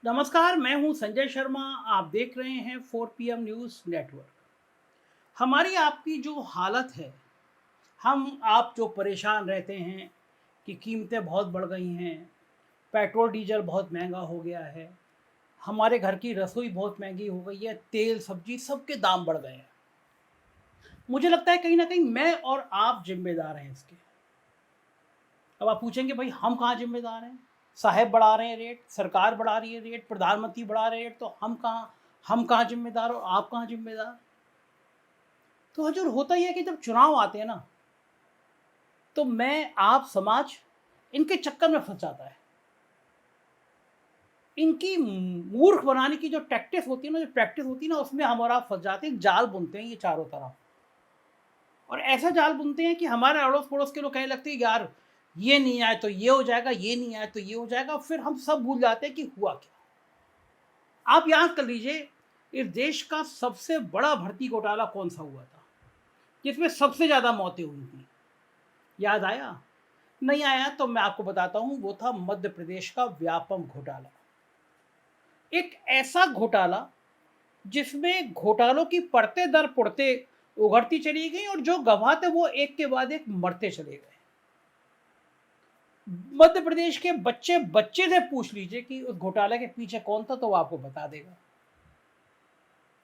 नमस्कार, मैं हूं संजय शर्मा। आप देख रहे हैं 4 PM न्यूज़ नेटवर्क। हमारी आपकी जो हालत है, हम आप जो परेशान रहते हैं कि कीमतें बहुत बढ़ गई हैं, पेट्रोल डीजल बहुत महंगा हो गया है, हमारे घर की रसोई बहुत महंगी हो गई है, तेल सब्जी सबके दाम बढ़ गए हैं। मुझे लगता है कहीं ना कहीं मैं और आप जिम्मेदार हैं इसके। अब आप पूछेंगे भाई हम कहाँ जिम्मेदार हैं? साहब बढ़ा रहे हैं रेट, सरकार बढ़ा रही है रेट, प्रधानमंत्री बढ़ा रहे हैं रेट, तो हम कहाँ जिम्मेदार और आप कहाँ जिम्मेदार? तो हजूर होता ही है कि जब चुनाव आते हैं ना, तो मैं आप समाज इनके चक्कर में फंस जाता है। इनकी मूर्ख बनाने की जो प्रैक्टिस होती है ना, उसमें हम और आप फंस जाते हैं। जाल बुनते हैं ये चारों तरफ, और ऐसा जाल बुनते हैं कि हमारे अड़ोस पड़ोस के लोग कहने लगते हैं यार, ये नहीं आए तो ये हो जाएगा, ये नहीं आए तो ये हो जाएगा। फिर हम सब भूल जाते हैं कि हुआ क्या। आप याद कर लीजिए, इस देश का सबसे बड़ा भर्ती घोटाला कौन सा हुआ था, जिसमें सबसे ज्यादा मौतें हुई थी? याद आया? नहीं आया तो मैं आपको बताता हूं, वो था मध्य प्रदेश का व्यापम घोटाला। एक ऐसा घोटाला जिसमें घोटालों की परतें दर परतें उघड़ती चली गई, और जो गवाह थे वो एक के बाद एक मरते चले गए। मध्य प्रदेश के बच्चे बच्चे से पूछ लीजिए कि उस घोटाले के पीछे कौन था, तो वो आपको बता देगा।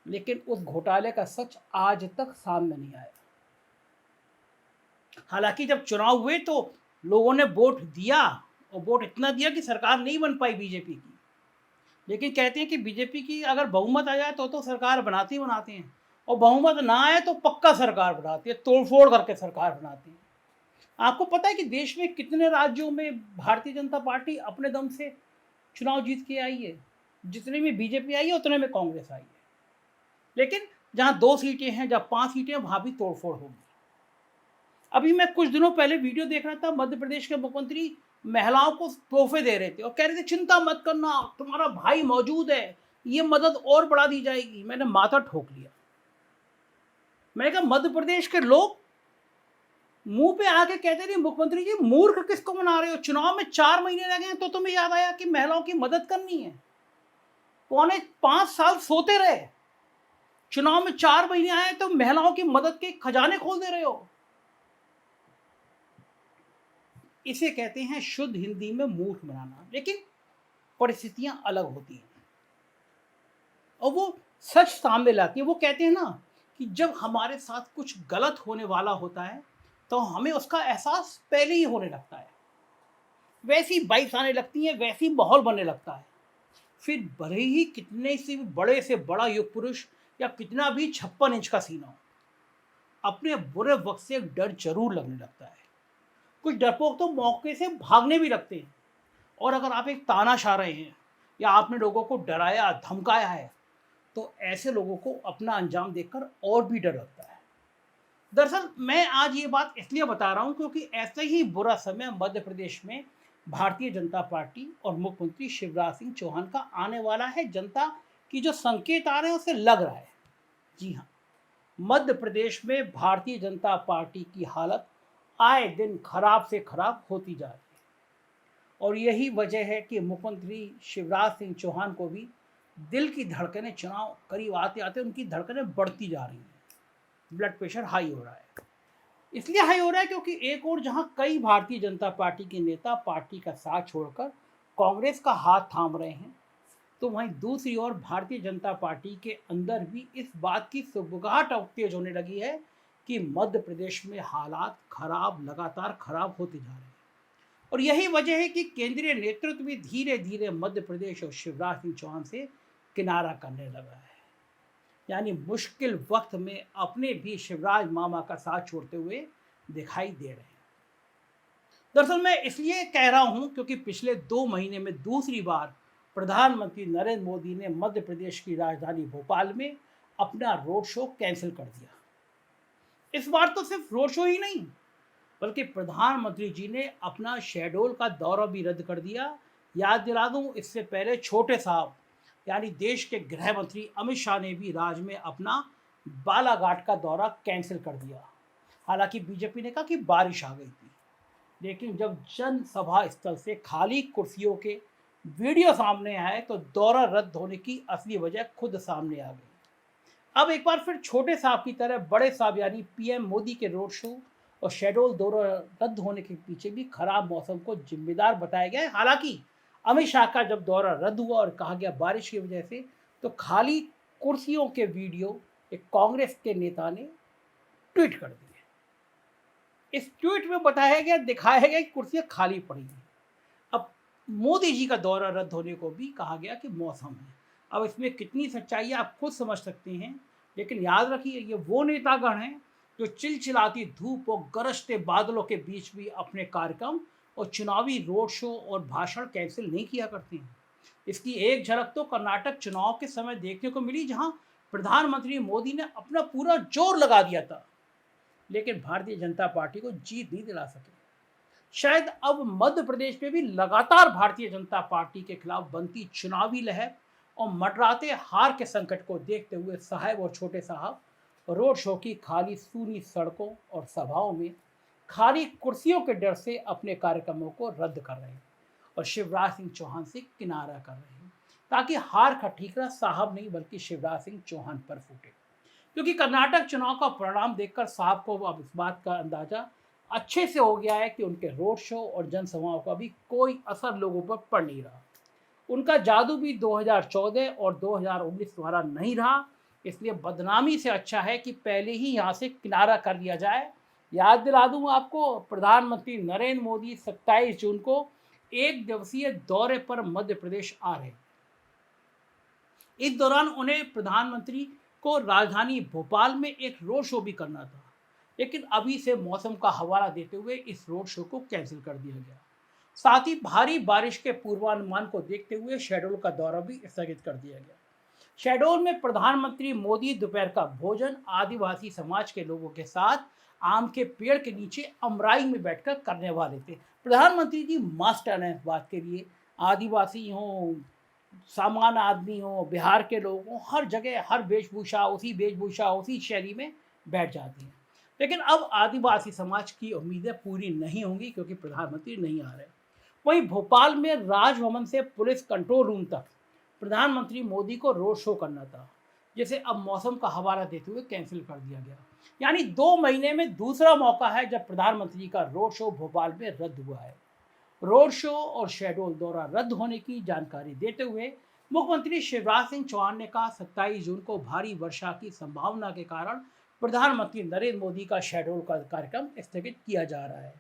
लेकिन उस घोटाले का सच आज तक सामने नहीं आया। हालांकि जब चुनाव हुए तो लोगों ने वोट दिया, और वोट इतना दिया कि सरकार नहीं बन पाई बीजेपी की। लेकिन कहते हैं कि बीजेपी की अगर बहुमत आ जाए तो सरकार बनाते ही बनाते हैं, और बहुमत ना आए तो पक्का सरकार बनाती है, तोड़फोड़ करके सरकार बनाती है। आपको पता है कि देश में कितने राज्यों में भारतीय जनता पार्टी अपने दम से चुनाव जीत के आई है? जितने में बीजेपी आई है उतने में कांग्रेस आई है। लेकिन जहां 2 सीटें हैं, जहां 5 सीटें हैं, वहां भी तोड़फोड़ होगी। अभी मैं कुछ दिनों पहले वीडियो देख रहा था, मध्य प्रदेश के मुख्यमंत्री महिलाओं को तोहफे दे रहे थे और कह रहे थे चिंता मत करना, तुम्हारा भाई मौजूद है, ये मदद और बढ़ा दी जाएगी। मैंने माथा ठोक लिया। मैंने कहा मध्य प्रदेश के लोग मुंह पे आके कहते रहे मुख्यमंत्री जी मूर्ख किसको बना रहे हो, चुनाव में 4 महीने लगे हैं तो तुम्हें याद आया कि महिलाओं की मदद करनी है। 5.5 साल सोते रहे, चुनाव में 4 महीने आए तो महिलाओं की मदद के खजाने खोल दे रहे हो। इसे कहते हैं शुद्ध हिंदी में मूर्ख बनाना। लेकिन परिस्थितियां अलग होती हैं और वो सच सामने लाती है। वो कहते हैं ना कि जब हमारे साथ कुछ गलत होने वाला होता है तो हमें उसका एहसास पहले ही होने लगता है, वैसी बाइक्स आने लगती हैं, वैसी माहौल बनने लगता है। फिर भले ही कितने से बड़ा युग पुरुष या कितना भी 56 इंच का सीना हो, अपने बुरे वक्त से एक डर जरूर लगने लगता है। कुछ डरपोक तो मौके से भागने भी लगते हैं। और अगर आप एक तानाशाह रहे हैं या आपने लोगों को डराया धमकाया है, तो ऐसे लोगों को अपना अंजाम देखकर और भी डर लगता है। दरअसल मैं आज ये बात इसलिए बता रहा हूं क्योंकि ऐसा ही बुरा समय मध्य प्रदेश में भारतीय जनता पार्टी और मुख्यमंत्री शिवराज सिंह चौहान का आने वाला है। जनता की जो संकेत आ रहे हैं उससे लग रहा है, जी हाँ, मध्य प्रदेश में भारतीय जनता पार्टी की हालत आए दिन खराब से खराब होती जा रही है। और यही वजह है कि मुख्यमंत्री शिवराज सिंह चौहान को भी दिल की धड़कनें चुनाव करीब आते आते उनकी धड़कनें बढ़ती जा रही हैं। ब्लड प्रेशर हाई हो रहा है। इसलिए हाई हो रहा है क्योंकि एक और जहां कई भारतीय जनता पार्टी के नेता पार्टी का साथ छोड़कर कांग्रेस का हाथ थाम रहे हैं, तो वहीं दूसरी ओर भारतीय जनता पार्टी के अंदर भी इस बात की सुगबुगाहट अब तेज होने लगी है कि मध्य प्रदेश में हालात लगातार खराब होते जा रहे हैं। और यही वजह है कि केंद्रीय नेतृत्व भी धीरे धीरे मध्य प्रदेश और शिवराज सिंह चौहान से किनारा करने लगा है। यानी मुश्किल वक्त में अपने भी शिवराज मामा का साथ छोड़ते हुए दिखाई दे रहे हैं। दरअसल मैं इसलिए कह रहा हूं क्योंकि पिछले 2 महीने में दूसरी बार प्रधानमंत्री नरेंद्र मोदी ने मध्य प्रदेश की राजधानी भोपाल में अपना रोड शो कैंसिल कर दिया। इस बार तो सिर्फ रोड शो ही नहीं, बल्कि प्रधानमंत्री जी ने अपना शहडोल का दौरा भी रद्द कर दिया। याद दिला दूं, इससे पहले छोटे साहब यानी देश के गृह मंत्री अमित शाह ने भी राज्य में अपना बालाघाट का दौरा कैंसिल कर दिया। हालांकि बीजेपी ने कहा कि बारिश आ गई थी, लेकिन जब जनसभा स्थल से खाली कुर्सियों के वीडियो सामने आए तो दौरा रद्द होने की असली वजह खुद सामने आ गई। अब एक बार फिर छोटे साहब की तरह बड़े साहब यानी पीएम मोदी के रोड शो और शेडोल दौरा रद्द होने के पीछे भी खराब मौसम को जिम्मेदार बताया गया है। हालांकि अमित शाह का जब दौरा रद्द हुआ और कहा गया बारिश की वजह से, तो खाली कुर्सियों के वीडियो एक कांग्रेस के नेता ने ट्वीट कर दिए। इस ट्वीट में बताया गया, दिखाया गया कि कुर्सियां खाली पड़ी हैं। अब मोदी जी का दौरा रद्द होने को भी कहा गया कि मौसम है। अब इसमें कितनी सच्चाई है आप खुद समझ सकते हैं, लेकिन याद रखिए ये वो नेतागण हैं जो चिलचिलाती धूप और गरजते बादलों के बीच भी अपने कार्यक्रम और चुनावी रोड शो और भाषण कैंसिल नहीं किया करते हैं। इसकी एक झलक तो कर्नाटक चुनाव के समय देखने को मिली, जहां प्रधानमंत्री मोदी ने अपना पूरा जोर लगा दिया था, लेकिन भारतीय जनता पार्टी को जीत नहीं दिला सके। शायद अब मध्य प्रदेश में भी लगातार भारतीय जनता पार्टी के खिलाफ बनती चुनावी लहर और मंडराते हार के संकट को देखते हुए साहब और छोटे साहब रोड शो की खाली सूनी सड़कों और सभाओं में खाली कुर्सियों के डर से अपने कार्यक्रमों को रद्द कर रहे हैं और शिवराज सिंह चौहान से किनारा कर रहे हैं, ताकि हार का ठीकरा साहब नहीं बल्कि शिवराज सिंह चौहान पर फूटे। क्योंकि कर्नाटक चुनाव का परिणाम देखकर साहब को अब इस बात का अंदाजा अच्छे से हो गया है कि उनके रोड शो और जनसभाओं का भी कोई असर लोगों पर पड़ नहीं रहा। उनका जादू भी 2014 और 2019 द्वारा नहीं रहा, इसलिए बदनामी से अच्छा है कि पहले ही यहाँ से किनारा कर लिया जाए। याद दिला दूँ आपको, प्रधानमंत्री नरेंद्र मोदी 27 जून को एक दिवसीय दौरे पर मध्य प्रदेश आ रहे हैं। इस दौरान उन्हें प्रधानमंत्री को राजधानी भोपाल में एक रोड शो भी करना था, लेकिन अभी से मौसम का हवाला देते हुए इस रोड शो को कैंसिल कर दिया गया। साथ ही भारी बारिश के पूर्वानुमान को देखते हुए शहडोल का दौरा भी स्थगित कर दिया गया। शहडोल में प्रधानमंत्री मोदी दोपहर का भोजन आदिवासी समाज के लोगों के साथ आम के पेड़ के नीचे अमराई में बैठकर करने वाले थे। प्रधानमंत्री जी मास्टर हैं इस बात के लिए। आदिवासी हों, सामान्य आदमी हो, बिहार के लोग हों, हर जगह हर वेशभूषा उसी शैली में बैठ जाती हैं। लेकिन अब आदिवासी समाज की उम्मीदें पूरी नहीं होंगी क्योंकि प्रधानमंत्री नहीं आ रहे। वहीं भोपाल में राजभवन से पुलिस कंट्रोल रूम तक प्रधानमंत्री मोदी को रोड शो करना था, जिसे अब मौसम का हवाला देते हुए कैंसिल कर दिया गया। यानी 2 महीने में दूसरा मौका है जब प्रधानमंत्री का रोड शो भोपाल में रद्द हुआ है। रोड शो और शहडोल दौरा रद्द होने की जानकारी देते हुए मुख्यमंत्री शिवराज सिंह चौहान ने कहा 27 जून को भारी वर्षा की संभावना के कारण प्रधानमंत्री नरेंद्र मोदी का शहडोल का कार्यक्रम स्थगित किया जा रहा है।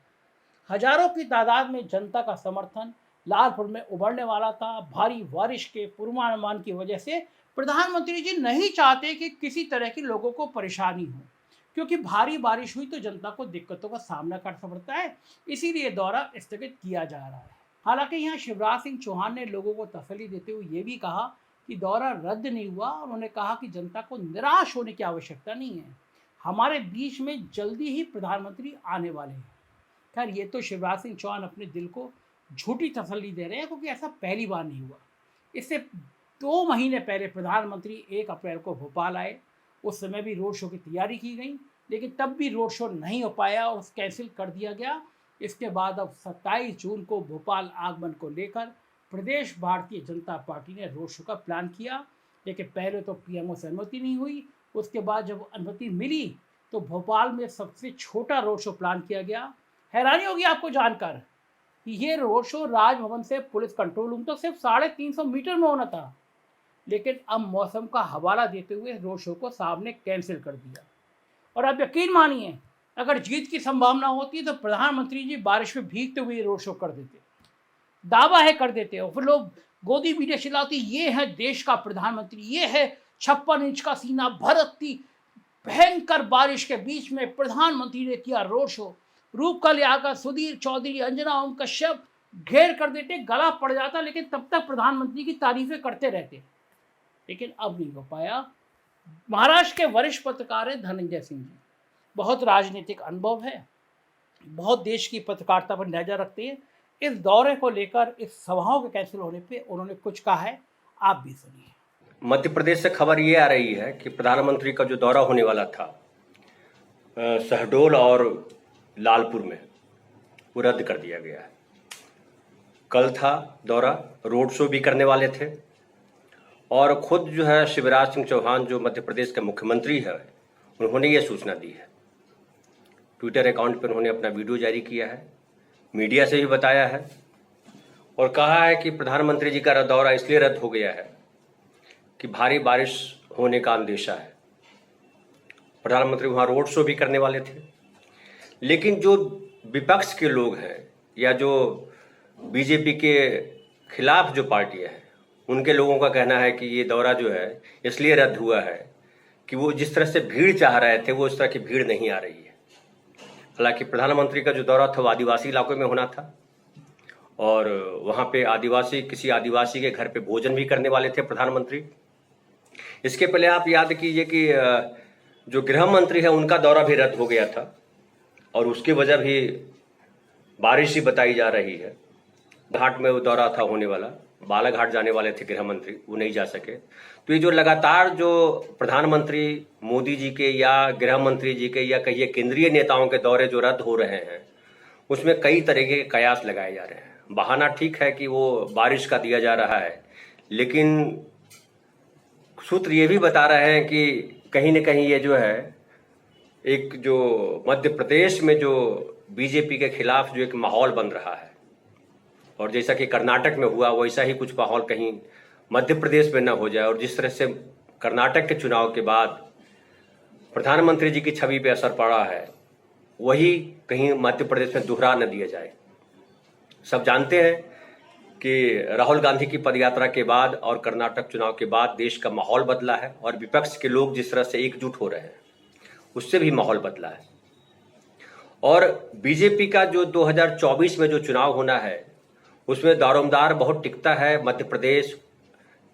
हजारों की तादाद में जनता का समर्थन लालपुर में उमड़ने वाला था। भारी बारिश के पूर्वानुमान की वजह से प्रधानमंत्री जी नहीं चाहते कि किसी तरह के लोगों को परेशानी हो, क्योंकि भारी बारिश हुई तो जनता को दिक्कतों का सामना करना पड़ता है, इसीलिए दौरा स्थगित किया जा रहा है। हालांकि यहाँ शिवराज सिंह चौहान ने लोगों को तसल्ली देते हुए ये भी कहा कि दौरा रद्द नहीं हुआ। उन्होंने कहा कि जनता को निराश होने की आवश्यकता नहीं है, हमारे बीच में जल्दी ही प्रधानमंत्री आने वाले हैं। खैर, ये तो शिवराज सिंह चौहान अपने दिल को झूठी तसल्ली दे रहे हैं, क्योंकि ऐसा पहली बार नहीं हुआ। इससे 2 महीने पहले प्रधानमंत्री 1 अप्रैल को भोपाल आए। उस समय भी रोड शो की तैयारी की गई, लेकिन तब भी रोड शो नहीं हो पाया और कैंसिल कर दिया गया। इसके बाद अब 27 जून को भोपाल आगमन को लेकर प्रदेश भारतीय जनता पार्टी ने रोड शो का प्लान किया, लेकिन पहले तो पीएमओ से अनुमति नहीं हुई। उसके बाद जब अनुमति मिली तो भोपाल में सबसे छोटा रोड शो प्लान किया गया। हैरानी होगी आपको जानकर कि ये रोड शो राजभवन से पुलिस कंट्रोल रूम तक सिर्फ 350 मीटर में होना था, लेकिन अब मौसम का हवाला देते हुए रोड शो को साहब ने कैंसिल कर दिया। और आप यकीन मानिए, अगर जीत की संभावना होती तो प्रधानमंत्री जी बारिश में भीगते हुए रोड शो कर देते, दावा है कर देते। और फिर लोग गोदी मीडिया चिल्लाती, ये है देश का प्रधानमंत्री, ये है 56 इंच का सीना, भरती भयंकर बारिश के बीच में प्रधानमंत्री ने किया रोड शो। रूपकल आकर सुधीर चौधरी, अंजना ओम कश्यप घेर कर देते, गला पड़ जाता, लेकिन तब तक प्रधानमंत्री की तारीफें करते रहते। लेकिन अब नहीं हो पाया। महाराष्ट्र के वरिष्ठ पत्रकार हैं धनंजय सिंह जी, बहुत राजनीतिक अनुभव है, बहुत देश की पत्रकारिता पर नजर रखते हैं। इस दौरे को लेकर, इस सभाओं के कैंसिल होने पे उन्होंने कुछ कहा है, आप भी सुनिए। मध्य प्रदेश से खबर ये आ रही है कि प्रधानमंत्री का जो दौरा होने वाला था शहडोल और लालपुर में, वो रद्द कर दिया गया है। कल था दौरा, रोड शो भी करने वाले थे और खुद जो है शिवराज सिंह चौहान जो मध्य प्रदेश के मुख्यमंत्री है उन्होंने ये सूचना दी है। ट्विटर अकाउंट पर उन्होंने अपना वीडियो जारी किया है, मीडिया से भी बताया है और कहा है कि प्रधानमंत्री जी का दौरा इसलिए रद्द हो गया है कि भारी बारिश होने का अंदेशा है। प्रधानमंत्री वहाँ रोड शो भी करने वाले थे, लेकिन जो विपक्ष के लोग हैं या जो बीजेपी के खिलाफ जो पार्टियां हैं उनके लोगों का कहना है कि ये दौरा जो है इसलिए रद्द हुआ है कि वो जिस तरह से भीड़ चाह रहे थे वो उस तरह की भीड़ नहीं आ रही है। हालांकि प्रधानमंत्री का जो दौरा था वो आदिवासी इलाकों में होना था और वहाँ पे किसी आदिवासी के घर पे भोजन भी करने वाले थे प्रधानमंत्री। इसके पहले आप याद कीजिए कि जो गृह मंत्री है उनका दौरा भी रद्द हो गया था और उसकी वजह भी बारिश ही बताई जा रही है। घाट में वो दौरा था होने वाला, बालाघाट जाने वाले थे गृह मंत्री, वो नहीं जा सके। तो ये जो लगातार जो प्रधानमंत्री मोदी जी के या गृह मंत्री जी के या कहिए केंद्रीय नेताओं के दौरे जो रद्द हो रहे हैं उसमें कई तरह के कयास लगाए जा रहे हैं। बहाना ठीक है कि वो बारिश का दिया जा रहा है, लेकिन सूत्र ये भी बता रहे हैं कि कहीं न कहीं ये जो है एक जो मध्य प्रदेश में जो बीजेपी के खिलाफ जो एक माहौल बन रहा है और जैसा कि कर्नाटक में हुआ वैसा ही कुछ माहौल कहीं मध्य प्रदेश में न हो जाए और जिस तरह से कर्नाटक के चुनाव के बाद प्रधानमंत्री जी की छवि पे असर पड़ा है वही कहीं मध्य प्रदेश में दोहरा न दिया जाए। सब जानते हैं कि राहुल गांधी की पदयात्रा के बाद और कर्नाटक चुनाव के बाद देश का माहौल बदला है और विपक्ष के लोग जिस तरह से एकजुट हो रहे हैं उससे भी माहौल बदला है। और बीजेपी का जो 2024 में जो चुनाव होना है उसमें दारोमदार बहुत टिकता है। मध्य प्रदेश,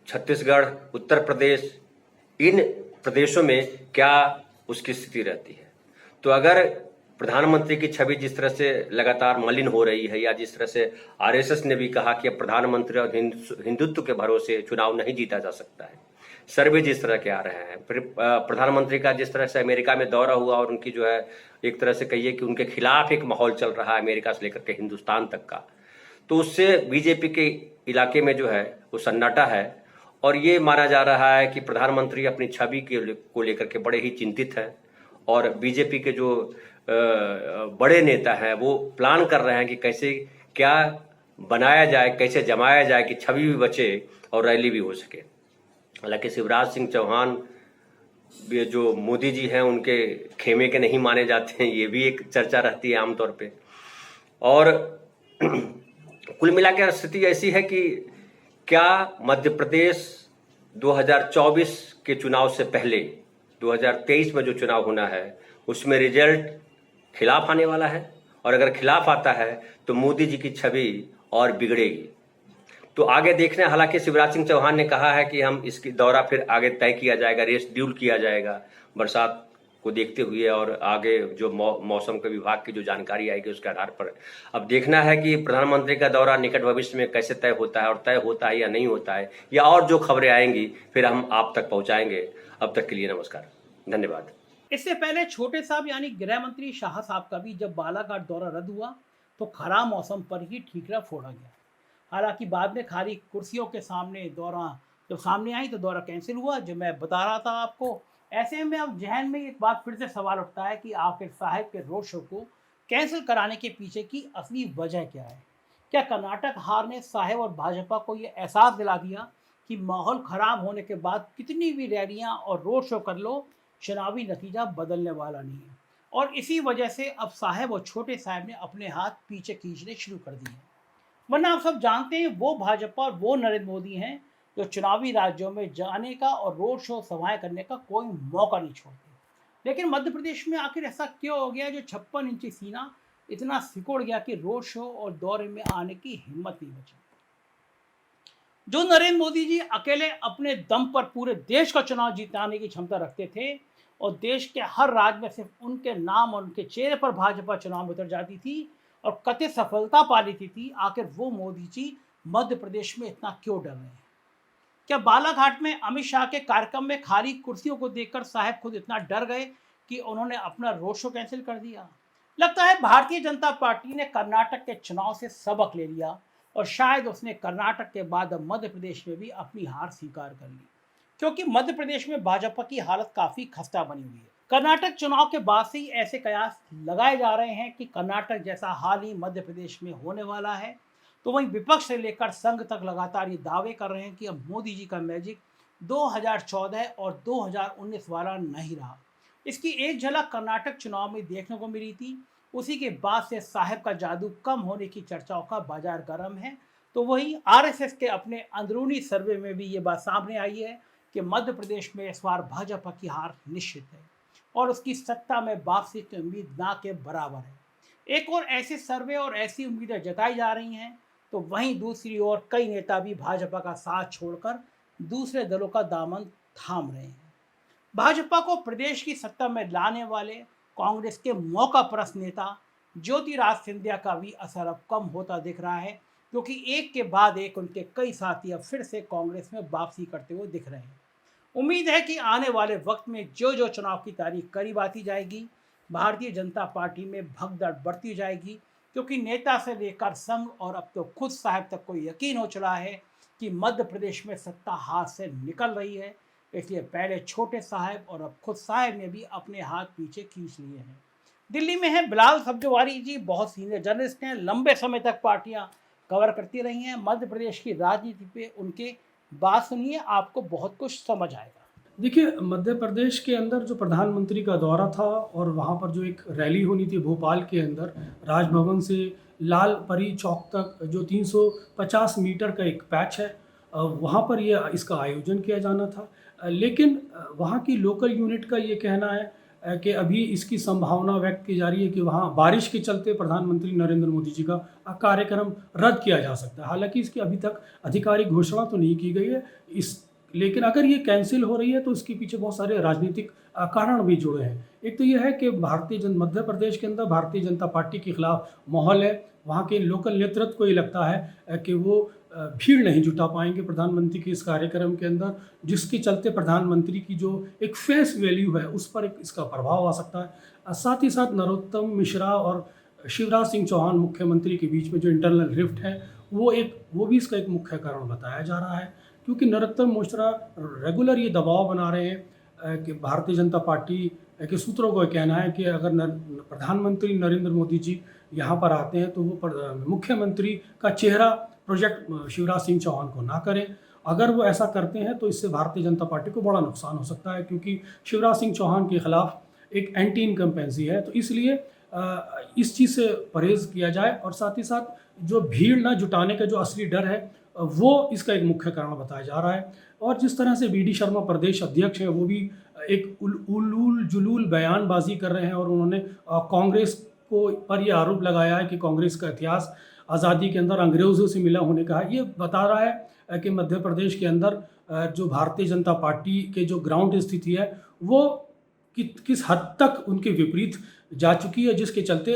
छत्तीसगढ़, उत्तर प्रदेश, इन प्रदेशों में क्या उसकी स्थिति रहती है। तो अगर प्रधानमंत्री की छवि जिस तरह से लगातार मलिन हो रही है या जिस तरह से आरएसएस ने भी कहा कि अब प्रधानमंत्री और हिंदुत्व के भरोसे चुनाव नहीं जीता जा सकता है, सर्वे जिस तरह के आ रहे हैं, प्रधानमंत्री का जिस तरह से अमेरिका में दौरा हुआ और उनकी जो है एक तरह से कहिए कि उनके खिलाफ एक माहौल चल रहा है अमेरिका से लेकर के हिंदुस्तान तक का, तो उससे बीजेपी के इलाके में जो है वो सन्नाटा है और ये माना जा रहा है कि प्रधानमंत्री अपनी छवि को लेकर के बड़े ही चिंतित हैं और बीजेपी के जो बड़े नेता हैं वो प्लान कर रहे हैं कि कैसे क्या बनाया जाए, कैसे जमाया जाए कि छवि भी बचे और रैली भी हो सके। हालांकि शिवराज सिंह चौहान जो मोदी जी हैं उनके खेमे के नहीं माने जाते हैं, ये भी एक चर्चा रहती है आमतौर पे। और कुल मिलाकर स्थिति ऐसी है कि क्या मध्य प्रदेश 2024 के चुनाव से पहले 2023 में जो चुनाव होना है उसमें रिजल्ट खिलाफ आने वाला है और अगर खिलाफ आता है तो मोदी जी की छवि और बिगड़ेगी। तो आगे देखना है। हालांकि शिवराज सिंह चौहान ने कहा है कि हम इसकी दौरा फिर आगे तय किया जाएगा, रेशड्यूल किया जाएगा बरसात को देखते हुए और आगे जो मौसम के विभाग की जो जानकारी आएगी उसके आधार पर। अब देखना है कि प्रधानमंत्री का दौरा निकट भविष्य में कैसे तय होता है और तय होता है या नहीं होता है, या और जो खबरें आएंगी फिर हम आप तक पहुंचाएंगे। अब तक के लिए नमस्कार, धन्यवाद। इससे पहले छोटे साहब यानी गृह मंत्री शाह साहब का भी जब बालाघाट दौरा रद्द हुआ तो खराब मौसम पर ही ठीकरा फोड़ा गया। हालांकि बाद में खाली कुर्सियों के सामने दौरा जब सामने आई तो दौरा कैंसिल हुआ, जो मैं बता रहा था आपको। ऐसे में अब जहन में एक बात फिर से सवाल उठता है कि आखिर साहब के रोड शो को कैंसिल कराने के पीछे की असली वजह क्या है। क्या कर्नाटक हार ने साहब और भाजपा को ये एहसास दिला दिया कि माहौल खराब होने के बाद कितनी भी रैलियां और रोड शो कर लो, चुनावी नतीजा बदलने वाला नहीं है। और इसी वजह से अब साहब और छोटे साहब ने अपने हाथ पीछे खींचने शुरू कर दिए। वरना आप सब जानते हैं वो भाजपा और वो नरेंद्र मोदी हैं जो चुनावी राज्यों में जाने का और रोड शो सभाएं करने का कोई मौका नहीं छोड़ते। लेकिन मध्य प्रदेश में आखिर ऐसा क्यों हो गया जो 56 इंची सीना इतना सिकुड़ गया कि रोड शो और दौरे में आने की हिम्मत नहीं बची। जो नरेंद्र मोदी जी अकेले अपने दम पर पूरे देश का चुनाव जिताने की क्षमता रखते थे और देश के हर राज्य में सिर्फ उनके नाम और उनके चेहरे पर भाजपा चुनाव में उतर जाती थी और कतई सफलता पा लेती थी, आखिर वो मोदी जी मध्य प्रदेश में इतना क्यों डर रहे हैं। क्या बालाघाट में अमित शाह के कार्यक्रम में खाली कुर्सियों को देखकर साहब खुद इतना डर गए कि उन्होंने अपना रोड शो कैंसिल कर दिया। लगता है भारतीय जनता पार्टी ने कर्नाटक के चुनाव से सबक ले लिया और शायद उसने कर्नाटक के बाद अब मध्य प्रदेश में भी अपनी हार स्वीकार कर ली, क्योंकि मध्य प्रदेश में भाजपा की हालत काफ़ी खस्ता बनी हुई है। कर्नाटक चुनाव के बाद से ही ऐसे कयास लगाए जा रहे हैं कि कर्नाटक जैसा हाल ही मध्य प्रदेश में होने वाला है। तो वहीं विपक्ष से लेकर संघ तक लगातार ये दावे कर रहे हैं कि अब मोदी जी का मैजिक 2014 और 2019 वाला नहीं रहा। इसकी एक झलक कर्नाटक चुनाव में देखने को मिली थी। उसी के बाद से साहब का जादू कम होने की चर्चाओं का बाजार गर्म है। तो वहीं आरएसएस के अपने अंदरूनी सर्वे में भी ये बात सामने आई है कि मध्य प्रदेश में इस बार भाजपा की हार निश्चित है और उसकी सत्ता में वापसी की उम्मीद ना के बराबर है। एक और ऐसे सर्वे और ऐसी उम्मीदें जताई जा रही हैं, तो वहीं दूसरी ओर कई नेता भी भाजपा का साथ छोड़कर दूसरे दलों का दामन थाम रहे हैं। भाजपा को प्रदेश की सत्ता में लाने वाले कांग्रेस के मौका परस्त नेता ज्योतिरादित्य सिंधिया का भी असर अब कम होता दिख रहा है, क्योंकि एक के बाद एक उनके कई साथी अब फिर से कांग्रेस में वापसी करते हुए दिख रहे हैं। उम्मीद है कि आने वाले वक्त में जो जो चुनाव की तारीख करीब आती जाएगी, भारतीय जनता पार्टी में भगदड़ बढ़ती जाएगी, क्योंकि नेता से लेकर संघ और अब तो खुद साहब तक को यकीन हो चला है कि मध्य प्रदेश में सत्ता हाथ से निकल रही है। इसलिए पहले छोटे साहब और अब खुद साहब ने भी अपने हाथ पीछे खींच लिए हैं। दिल्ली में है बिलाल सब्जवारी जी, बहुत सीनियर जर्नलिस्ट हैं, लंबे समय तक पार्टियां कवर करती रही हैं। मध्य प्रदेश की राजनीति पे उनके बात सुनिए, आपको बहुत कुछ समझ आएगा। देखिए, मध्य प्रदेश के अंदर जो प्रधानमंत्री का दौरा था और वहाँ पर जो एक रैली होनी थी भोपाल के अंदर, राजभवन से लाल परी चौक तक जो 350 मीटर का एक पैच है, वहाँ पर ये इसका आयोजन किया जाना था। लेकिन वहाँ की लोकल यूनिट का ये कहना है कि अभी इसकी संभावना व्यक्त की जा रही है कि वहाँ बारिश के चलते प्रधानमंत्री नरेंद्र मोदी जी का कार्यक्रम रद्द किया जा सकता है। हालांकि इसकी अभी तक आधिकारिक घोषणा तो नहीं की गई है। लेकिन अगर ये कैंसिल हो रही है तो इसके पीछे बहुत सारे राजनीतिक कारण भी जुड़े हैं। एक तो ये है कि मध्य प्रदेश के अंदर भारतीय जनता पार्टी के खिलाफ माहौल है। वहाँ के लोकल नेतृत्व को ये लगता है कि वो भीड़ नहीं जुटा पाएंगे प्रधानमंत्री के इस कार्यक्रम के अंदर, जिसके चलते प्रधानमंत्री की जो एक फेस वैल्यू है उस पर इसका प्रभाव आ सकता है। साथ ही साथ नरोत्तम मिश्रा और शिवराज सिंह चौहान मुख्यमंत्री के बीच में जो इंटरनल रिफ्ट है वो भी इसका एक मुख्य कारण बताया जा रहा है, क्योंकि नरोत्तम मिश्रा रेगुलर ये दबाव बना रहे हैं कि भारतीय जनता पार्टी के सूत्रों का कहना है कि अगर प्रधानमंत्री नरेंद्र मोदी जी यहाँ पर आते हैं तो वो मुख्यमंत्री का चेहरा प्रोजेक्ट शिवराज सिंह चौहान को ना करें। अगर वो ऐसा करते हैं तो इससे भारतीय जनता पार्टी को बड़ा नुकसान हो सकता है, क्योंकि शिवराज सिंह चौहान के खिलाफ एक एंटी इनकम्पेंसी है। तो इसलिए इस चीज़ से परहेज किया जाए, और साथ ही साथ जो भीड़ ना जुटाने का जो असली डर है वो इसका एक मुख्य कारण बताया जा रहा है। और जिस तरह से वी.डी. शर्मा प्रदेश अध्यक्ष हैं, वो भी एक उलूल जुलूल बयानबाजी कर रहे हैं, और उन्होंने कांग्रेस को पर यह आरोप लगाया है कि कांग्रेस का इतिहास आज़ादी के अंदर अंग्रेज़ों से मिला होने का है। ये बता रहा है कि मध्य प्रदेश के अंदर जो भारतीय जनता पार्टी के जो ग्राउंड स्थिति है वो किस हद तक उनके विपरीत जा चुकी है, जिसके चलते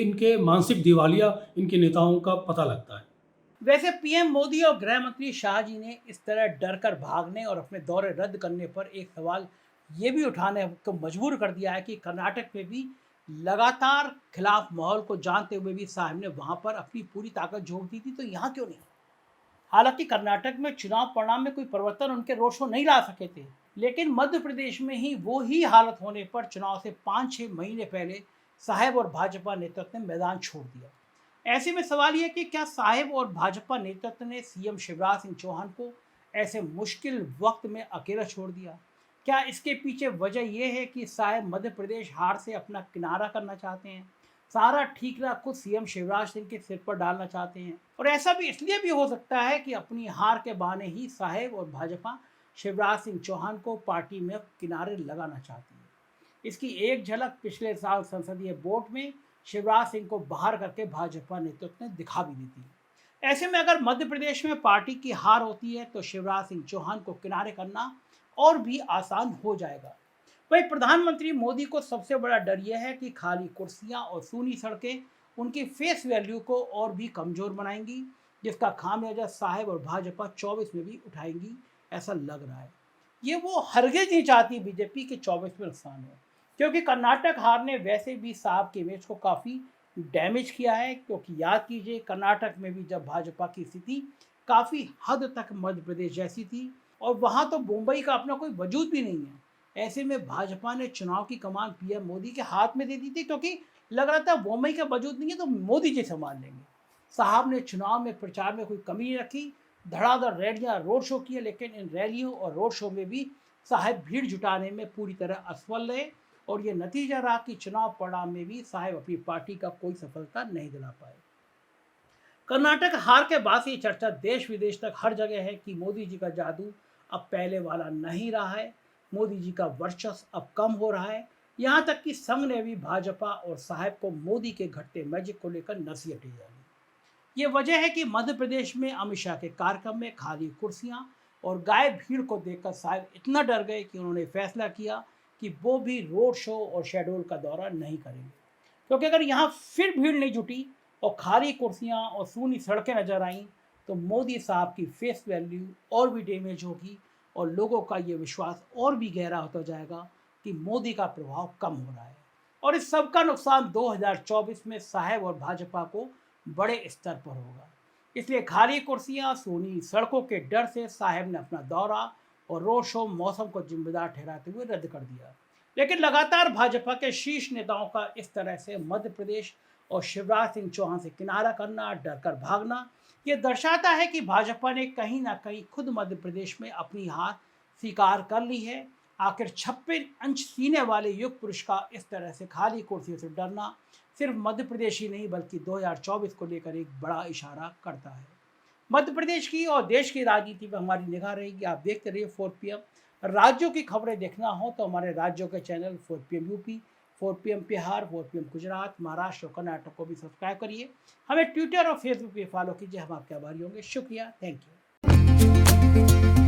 इनके मानसिक दिवालिया इनके नेताओं का पता लगता है। वैसे पीएम मोदी और गृह मंत्री शाह जी ने इस तरह डर कर भागने और अपने दौरे रद्द करने पर एक सवाल ये भी उठाने को मजबूर कर दिया है कि कर्नाटक में भी लगातार खिलाफ माहौल को जानते हुए भी साहब ने वहां पर अपनी पूरी ताकत झोंक दी थी, तो यहाँ क्यों नहीं? हालांकि कर्नाटक में चुनाव परिणाम में कोई परिवर्तन उनके रोड शो नहीं ला सके थे, लेकिन मध्य प्रदेश में ही वो ही हालत होने पर चुनाव से 5-6 महीने पहले साहब और भाजपा नेतृत्व ने मैदान छोड़ दिया। ऐसे में सवाल यह कि क्या साहब और भाजपा नेतृत्व ने सीएम शिवराज सिंह चौहान को ऐसे मुश्किल वक्त में अकेला छोड़ दिया? क्या इसके पीछे वजह यह है कि साहब मध्य प्रदेश हार से अपना किनारा करना चाहते हैं, सारा ठीकरा खुद सीएम शिवराज सिंह के सिर पर डालना चाहते हैं? और ऐसा भी इसलिए भी हो सकता है कि अपनी हार के बहाने ही साहब और भाजपा शिवराज सिंह चौहान को पार्टी में किनारे लगाना चाहती है। इसकी एक झलक पिछले साल संसदीय वोट में शिवराज सिंह को बाहर करके भाजपा नेतृत्व ने दिखा भी दी थी। ऐसे में अगर मध्य प्रदेश में पार्टी की हार होती है तो शिवराज सिंह चौहान को किनारे करना और भी आसान हो जाएगा। वही प्रधानमंत्री मोदी को सबसे बड़ा डर यह है कि खाली कुर्सियां और सूनी सड़कें उनकी फेस वैल्यू को और भी कमजोर बनाएंगी, जिसका खामियाजा साहब और भाजपा 24 में भी उठाएंगी, ऐसा लग रहा है। ये वो हरगिज नहीं चाहती बीजेपी के 24 में नुकसान हो, क्योंकि कर्नाटक हार ने वैसे भी साहब के इमेज को काफ़ी डैमेज किया है, क्योंकि याद कीजिए कर्नाटक में भी जब भाजपा की स्थिति काफ़ी हद तक मध्य प्रदेश जैसी थी और वहाँ तो मुंबई का अपना कोई वजूद भी नहीं है। ऐसे में भाजपा ने चुनाव की कमान पीएम मोदी के हाथ में दे दी थी, क्योंकि लग रहा था मुंबई का वजूद नहीं है तो मोदी जी संभाल लेंगे। साहब ने चुनाव में प्रचार में कोई कमी नहीं रखी, धड़ाधड़ रैलियां रोड शो किए, लेकिन इन रैलियों और रोड शो में भी साहब भीड़ जुटाने में पूरी तरह असफल रहे और ये नतीजा रहा कि चुनाव परिणाम में भी साहब अपनी पार्टी का कोई सफलता नहीं दिला पाए। कर्नाटक हार के बाद से ये चर्चा देश विदेश तक हर जगह है कि मोदी जी का जादू अब पहले वाला नहीं रहा है, मोदी जी का वर्चस्व अब कम हो रहा है। यहाँ तक कि संघ ने भी भाजपा और साहब को मोदी के घटते मैजिक को लेकर नसीहत दी जाएगी। ये वजह है कि मध्य प्रदेश में अमित शाह के कार्यक्रम में खाली कुर्सियां और गायब भीड़ को देखकर साहब इतना डर गए कि उन्होंने फैसला किया कि वो भी रोड शो और शेड्यूल का दौरा नहीं करेंगे, क्योंकि अगर यहाँ फिर भीड़ नहीं जुटी और खाली कुर्सियां और सूनी सड़कें नजर आईं तो मोदी साहब की फेस वैल्यू और भी डैमेज होगी और लोगों का ये विश्वास और भी गहरा होता जाएगा कि मोदी का प्रभाव कम हो रहा है। और इस सब का नुकसान 2024 में साहब और भाजपा को बड़े स्तर पर होगा। इसलिए खाली कुर्सियां, सोनी सड़कों के डर से साहब ने अपना दौरा और रोड शो मौसम को जिम्मेदार ठहराते हुए रद्द कर दिया। लेकिन लगातार भाजपा के शीर्ष नेताओं का इस तरह से मध्य प्रदेश और शिवराज सिंह चौहान से किनारा करना, डर कर भागना, ये दर्शाता है कि भाजपा ने कहीं ना कहीं खुद मध्य प्रदेश में अपनी हार स्वीकार कर ली है। आखिर 56 अंश सीने वाले युग पुरुष का इस तरह से खाली कुर्सियों से डरना सिर्फ मध्य प्रदेश ही नहीं बल्कि 2024 को लेकर एक बड़ा इशारा करता है। मध्य प्रदेश की और देश की राजनीति पर हमारी निगाह रहेगी। आप देखते रहिए 4 PM। राज्यों की खबरें देखना हो तो हमारे राज्यों के channel 4 PM UP, 4 PM Bihar, 4 PM Gujarat, Maharashtra और कर्नाटक को भी सब्सक्राइब करिए। हमें ट्विटर और फेसबुक पे फॉलो कीजिए। हम आपके आभारी होंगे। शुक्रिया, थैंक यू।